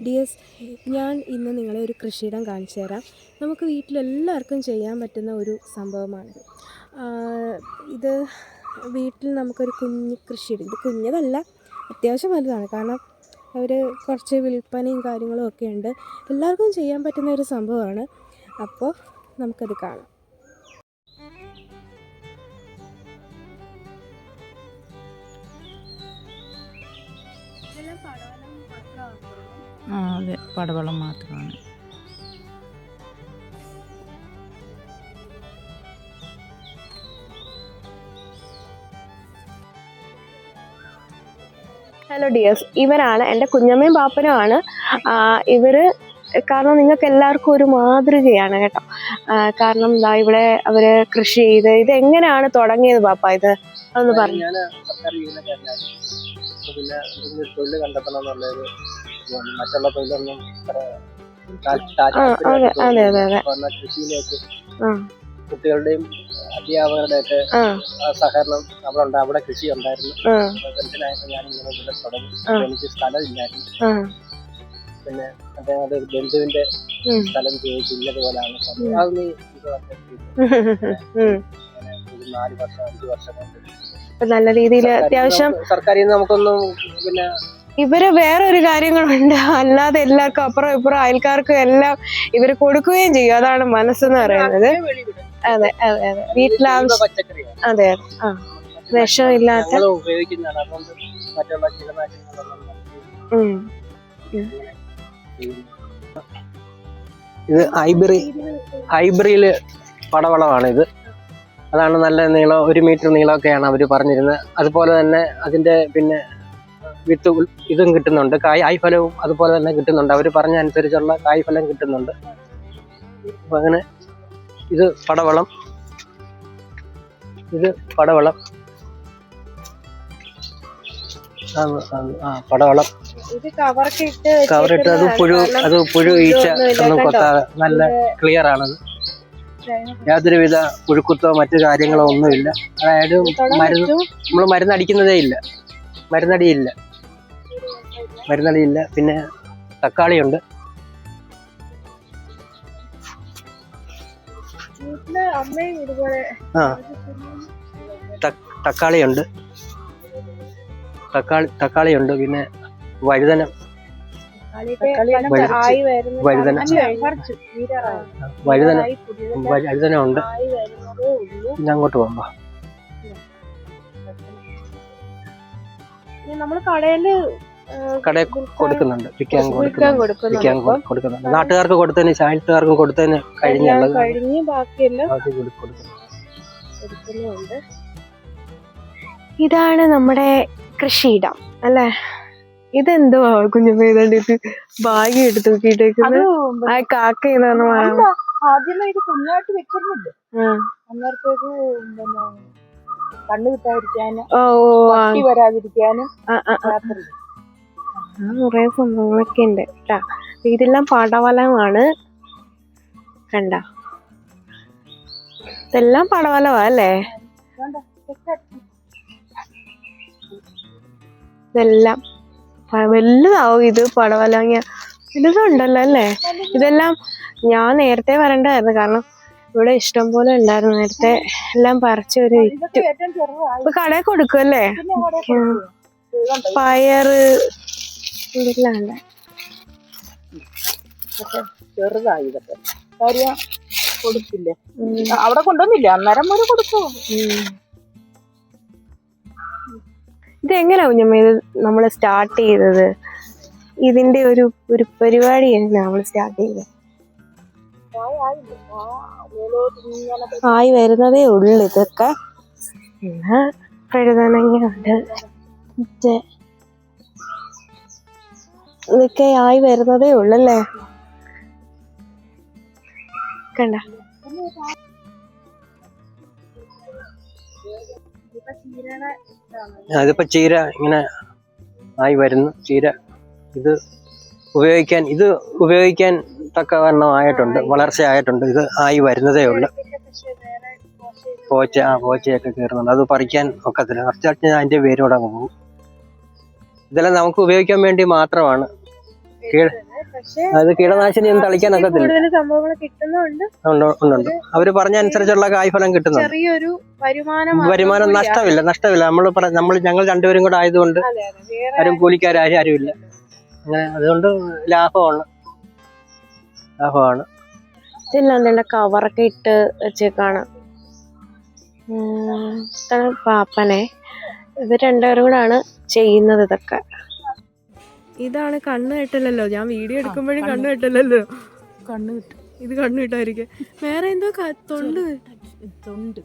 Dears, ഞാൻ ഇന്ന് നിങ്ങളെ ഒരു കൃഷിയിടം കാണിച്ചു തരാം. നമുക്ക് വീട്ടിലെല്ലാവർക്കും ചെയ്യാൻ പറ്റുന്ന ഒരു സംഭവമാണിത്. ഇത് വീട്ടിൽ നമുക്കൊരു കുഞ്ഞ് കൃഷിയിടം, ഇത് കുഞ്ഞതല്ല, അത്യാവശ്യം വലുതാണ്. കാരണം അവർ കുറച്ച് വിൽപ്പനയും കാര്യങ്ങളും ഒക്കെ ഉണ്ട്. എല്ലാവർക്കും ചെയ്യാൻ പറ്റുന്ന ഒരു സംഭവമാണ്. അപ്പോൾ നമുക്കത് കാണാം. അതെ, പടവളം മാത്രമാണ്. ഹലോ ഡിയേഴ്സ്, ഇവരാണ് എൻ്റെ കുഞ്ഞമ്മയും പാപ്പനുമാണ്. ഇവർ കാരണം നിങ്ങൾക്ക് എല്ലാവർക്കും ഒരു മാതൃകയാണ് കേട്ടോ. കാരണം എന്താ ഇവിടെ അവർ കൃഷി ചെയ്ത് ഇത് എങ്ങനെയാണ് തുടങ്ങിയത് പാപ്പ? ഇത് അതൊന്ന് പറഞ്ഞു. പിന്നെ തൊഴിൽ കണ്ടെത്തണം എന്നുള്ളൊരു മറ്റുള്ള തൊഴിലൊന്നും കൃഷിയിലേക്ക് കുട്ടികളുടെയും അധ്യാപകരുടെ ഒക്കെ സഹകരണം അവിടെ അവിടെ കൃഷി ഉണ്ടായിരുന്നു. പെൻഷനായപ്പോൾ ഞാൻ ഇങ്ങനെ ഇവിടെ തുടങ്ങി. എനിക്ക് സ്ഥലമില്ലായിരുന്നു. പിന്നെ അദ്ദേഹം ബന്ധുവിന്റെ സ്ഥലം ചോദിച്ചു, ഇന്നതുപോലെയാണ് അത് നീ ഒരു 4 വർഷം 5 വർഷം കൊണ്ട് നല്ല രീതിയിൽ അത്യാവശ്യം സർക്കാരിൽ നിന്ന് നമുക്കൊന്നും പിന്നെ ഇവര് വേറൊരു കാര്യങ്ങളുണ്ട്. അല്ലാതെ എല്ലാവർക്കും അപ്പുറം ഇപ്പുറം അയൽക്കാർക്കും എല്ലാം ഇവര് കൊടുക്കുകയും ചെയ്യും. അതാണ് മനസ്സെന്ന് പറയുന്നത്. അതെ അതെ അതെ, വീട്ടിലാവശ്യം. അതെ അതെ, വിഷമില്ലാത്ത ഉപയോഗിക്കുന്നതാണ്. അതുകൊണ്ട് മറ്റുള്ള കീടനാശിനികളൊന്നും ഇത് ഹൈബ്രിഡ് പടവളമാണ്. ഇത് അതാണ് നല്ല നീളം, 1 മീറ്റർ നീളമൊക്കെയാണ് അവർ പറഞ്ഞിരുന്നത്. അതുപോലെ തന്നെ അതിൻ്റെ പിന്നെ വിത്ത് ഇതും കിട്ടുന്നുണ്ട്, കായ്ഫലവും അതുപോലെ തന്നെ കിട്ടുന്നുണ്ട്. അവർ പറഞ്ഞ അനുസരിച്ചുള്ള കായ്ഫലം കിട്ടുന്നുണ്ട്. അപ്പം അങ്ങനെ ഇത് പടവളം, പടവളം കവറിട്ട് അത് പുഴു ഈച്ച ഒന്നും കൊത്താതെ നല്ല ക്ലിയർ ആണത്. യാതൊരുവിധ പുഴുക്കുത്തോ മറ്റു കാര്യങ്ങളോ ഒന്നുമില്ല. അതായത് നമ്മൾ മരുന്നടിയില്ല. പിന്നെ തക്കാളിയുണ്ട്. തക്കാളിയുണ്ട്. പിന്നെ വഴുതന ഉണ്ട്. പിന്നെ അങ്ങോട്ട് പോകുമ്പോ കടയിൽ കൊടുക്കുന്നുണ്ട്, വിൽക്കാൻ കൊടുക്കുന്നുണ്ട്. നാട്ടുകാർക്ക് കൊടുത്തതിന്, ചായത്തുകാർക്കും കൊടുത്തതിന് കഴിഞ്ഞുള്ളത് കൊടുക്കുന്നുണ്ട്. ഇതാണ് നമ്മുടെ കൃഷിയിടം അല്ലേ? ഇതെന്തോ കുഞ്ഞമ്മ ഭാഗ്യം എടുത്ത് നോക്കിയിട്ടേക്കുന്നത്. ആ കാക്ക ആദ്യമേ ഇത് കുഞ്ഞായിട്ട് വെച്ചിരുന്നില്ല. അന്നേരത്തേക്ക് പിന്നെ കണ്ണു കിട്ടാതിരിക്കാനും വരാതിരിക്കാനും കുറെ സംഭവങ്ങളൊക്കെ ഉണ്ട് കേട്ടാ. ഇതെല്ലാം പടവലമാണ്. കണ്ട, ഇതെല്ലാം പടവലമാ അല്ലേ? ഇതെല്ലാം വലുതാവും. ഇത് പടവലങ്ങ വലുതുണ്ടല്ലോ അല്ലേ? ഇതെല്ലാം ഞാൻ നേരത്തെ വരണ്ടായിരുന്നു, കാരണം ഇവിടെ ഇഷ്ടം പോലെ ഉണ്ടായിരുന്നു. നേരത്തെ എല്ലാം പറിച്ച് ഒരു വിറ്റു. ഇപ്പൊ കടയിൽ കൊടുക്കും അല്ലേ? പയറ് ഇതെല്ലാം ഉണ്ട്. ചെറുതായി ഇതൊക്കെ കാര്യം കൊടുക്കില്ല, അവിടെ കൊണ്ടുവന്നില്ല, അന്നേരം വരെ കൊടുക്കും. ഇതെങ്ങനെയാ കുഞ്ഞമ്മ ഇത് നമ്മള് സ്റ്റാർട്ട് ചെയ്തത്? ഇതിന്റെ ഒരു പരിപാടി എങ്ങനെയാ നമ്മൾ സ്റ്റാർട്ട് ചെയ്തത്? ആയി വരുന്നതേ ഉള്ളു ഇതൊക്കെ. പിന്നെ വഴുതനങ്ങയുണ്ട്, ഇതൊക്കെ ആയി വരുന്നതേ ഉള്ളല്ലേ? കണ്ട, ഇതിപ്പോ ചീര ഇങ്ങനെ ആയി വരുന്നു. ചീര ഇത് ഉപയോഗിക്കാൻ തക്കവണ്ണം ആയിട്ടുണ്ട്, വളർച്ചയായിട്ടുണ്ട്. ഇത് ആയി വരുന്നതേ ഉള്ളു. പോച്ചയൊക്കെ കയറുന്നുണ്ട്. അത് പറിക്കാൻ ഒക്കത്തില്ല. കുറച്ച് അതിന്റെ വേരോടെ പോകും. ഇതെല്ലാം നമുക്ക് ഉപയോഗിക്കാൻ വേണ്ടി മാത്രമാണ്. പക്ഷേ അത് കീടനാശിനി ഒന്നും തളിക്കാനൊക്കത്തില്ല. കൂടുതൽ സംഭവങ്ങൾ കിട്ടുന്നുണ്ട്. ഉണ്ട്. അവര് പറഞ്ഞ അനുസരിച്ചുള്ള കായ്ഫലം കിട്ടുന്നുണ്ട്. ചെറിയൊരു വരുമാനം നഷ്ടമില്ല. ഞങ്ങൾ രണ്ടുപേരും കൂടെ ആയതുകൊണ്ട് ആരും കൂലിക്കാരും ഇല്ല. അങ്ങനെ അതുകൊണ്ട് ലാഭമാണ്. ഇതില്ല കവറൊക്കെ ഇട്ട് വെച്ചേക്കാണ്. പാപ്പനെ ഇത് രണ്ടുപേരും കൂടാണ് ചെയ്യുന്നത് ഇതൊക്കെ. ഇതാണ് കണ്ണ് കെട്ടില്ലല്ലോ. ഞാൻ വീഡിയോ എടുക്കുമ്പോഴും കണ്ണ് കെട്ടില്ലല്ലോ. കണ്ണ് കിട്ടും. ഇത് കണ്ണ് കിട്ടായിരിക്കും. വേറെ എന്തോ തൊണ്ട് തൊണ്ട്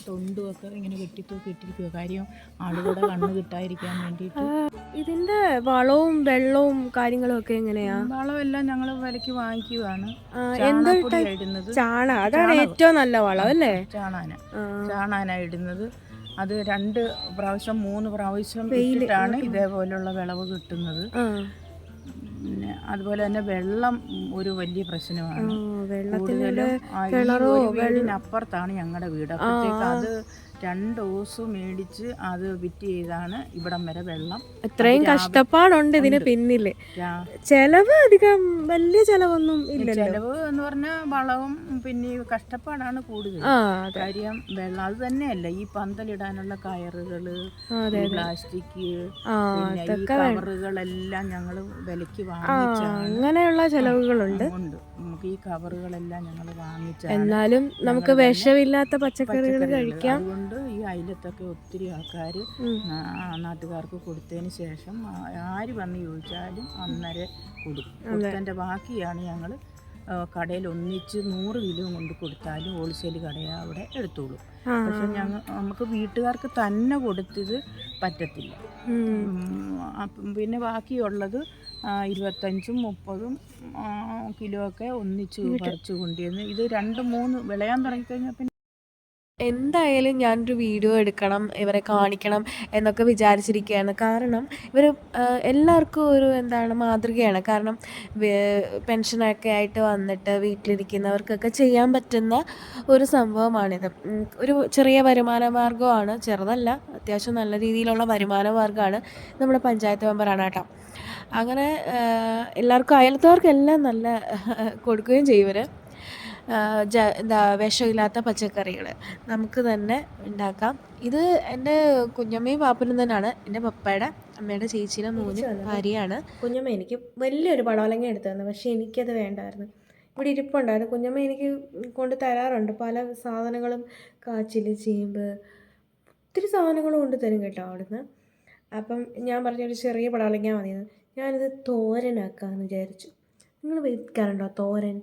തൊണ്ടുമൊക്കെ ഇങ്ങനെ കെട്ടിരിക്കുക. കാര്യം ആളുകളുടെ കണ്ണ് കിട്ടാതിരിക്കാൻ വേണ്ടിയിട്ട്. ഇതിന്റെ വളവും വെള്ളവും കാര്യങ്ങളും ഒക്കെ എങ്ങനെയാ? വളമെല്ലാം ഞങ്ങൾ വിലക്ക് വാങ്ങിക്കുകയാണ്. ഇടുന്നത് അതാണ് ഏറ്റവും നല്ല വളം അല്ലേ? ചാണാന ഇടുന്നത്. അത് 2 പ്രാവശ്യം 3 പ്രാവശ്യം ഇട്ടിട്ടാണ് ഇതേപോലുള്ള വിളവ് കിട്ടുന്നത്. പിന്നെ അതുപോലെ തന്നെ വെള്ളം ഒരു വലിയ പ്രശ്നമാണ്. കൂടുതലും വീടിനപ്പുറത്താണ് ഞങ്ങളുടെ വീട്. അപ്പോഴത്തേക്ക് അത് 2 ഓസ് മേടിച്ച് അത് വിറ്റ് ചെയ്താണ് ഇവിടം വരെ വെള്ളം. ഇത്രയും കഷ്ടപ്പാടുണ്ട് ഇതിന് പിന്നില്. ചെലവ് അധികം വലിയ ചെലവൊന്നും ഇല്ല. ചെലവ് എന്ന് പറഞ്ഞാൽ വളവും പിന്നെ കഷ്ടപ്പാടാണ് കൂടുതൽ. കാര്യം വെള്ളം അത് തന്നെയല്ല, ഈ പന്തലിടാനുള്ള കയറുകള്, പ്ലാസ്റ്റിക്, പിന്നെ ഈ കവറുകളെല്ലാം ഞങ്ങൾ വിലക്ക് വാങ്ങിച്ചാണ്. അങ്ങനെയുള്ള ചെലവുകളുണ്ട്. നമുക്ക് ഈ കവറുകളെല്ലാം ഞങ്ങൾ വാങ്ങിച്ചാണ്. എന്നാലും നമുക്ക് വിഷമില്ലാത്ത പച്ചക്കറികൾ കഴിക്കാം. അതുകൊണ്ട് ഈ അയലത്തൊക്കെ ഒത്തിരി ആൾക്കാർ നാട്ടുകാർക്ക് കൊടുത്തതിന് ശേഷം ആര് വന്ന് ചോദിച്ചാലും അന്നേരം കൊടുത്തതിൻ്റെ ബാക്കിയാണ് ഞങ്ങൾ കടയിൽ ഒന്നിച്ച് 100 കിലോ കൊണ്ട് കൊടുത്താലും ഹോൾസെയിൽ കടയാ അവിടെ എടുത്തോളൂ. പക്ഷെ നമുക്ക് വീട്ടുകാർക്ക് തന്നെ കൊടുത്തത് പറ്റത്തില്ല. പിന്നെ ബാക്കിയുള്ളത് 25ഉം 30ഉം കിലോ ഒക്കെ ഒന്നിച്ച് പറിച്ചു കൊണ്ടുവന്ന് ഇത് 2-3 വിളയാൻ തുടങ്ങിക്കഴിഞ്ഞാൽ പിന്നെ എന്തായാലും ഞാനൊരു വീഡിയോ എടുക്കണം, ഇവരെ കാണിക്കണം എന്നൊക്കെ വിചാരിച്ചിരിക്കുകയാണ്. കാരണം ഇവർ എല്ലാവർക്കും ഒരു മാതൃകയാണ്. കാരണം പെൻഷനൊക്കെ ആയിട്ട് വന്നിട്ട് വീട്ടിലിരിക്കുന്നവർക്കൊക്കെ ചെയ്യാൻ പറ്റുന്ന ഒരു സംഭവമാണിത്. ഒരു ചെറിയ വരുമാന മാർഗ്ഗമാണ്, ചെറുതല്ല, അത്യാവശ്യം നല്ല രീതിയിലുള്ള വരുമാന മാർഗ്ഗമാണ്. നമ്മുടെ പഞ്ചായത്ത് മെമ്പറാണ് കേട്ടോ. അങ്ങനെ എല്ലാവർക്കും അയലത്തവർക്കെല്ലാം നല്ല കൊടുക്കുകയും ചെയ്യും ഇവർ. വിഷമില്ലാത്ത പച്ചക്കറികൾ നമുക്ക് തന്നെ ഉണ്ടാക്കാം. ഇത് എൻ്റെ കുഞ്ഞമ്മയും പാപ്പനും തന്നെയാണ്. എൻ്റെ പപ്പയുടെ അമ്മയുടെ ചേച്ചിയുടെ 3 ഭാര്യയാണ്. കുഞ്ഞമ്മ എനിക്ക് വലിയൊരു പടവലങ്ങ എടുത്തു തന്നു. പക്ഷേ എനിക്കത് വേണ്ടായിരുന്നു. ഇവിടെ ഇരിപ്പുണ്ടായിരുന്നു. കുഞ്ഞമ്മ എനിക്ക് കൊണ്ട് തരാറുണ്ട് പല സാധനങ്ങളും. കാച്ചിൽ, ചേമ്പ്, ഒത്തിരി സാധനങ്ങളും കൊണ്ട് തരും കേട്ടോ അവിടുന്ന്. അപ്പം ഞാൻ പറഞ്ഞൊരു ചെറിയ പടവലങ്ങ മതിയെന്ന്. ഞാനിത് തോരനാക്കാമെന്ന് വിചാരിച്ചു. നിങ്ങൾ വെക്കാറുണ്ടോ തോരൻ?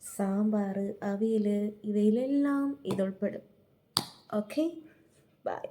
സാമ്പാർ, അവിയൽ, ഇവയിലെല്ലാം ഇതുൾപ്പെടും. Okay, by.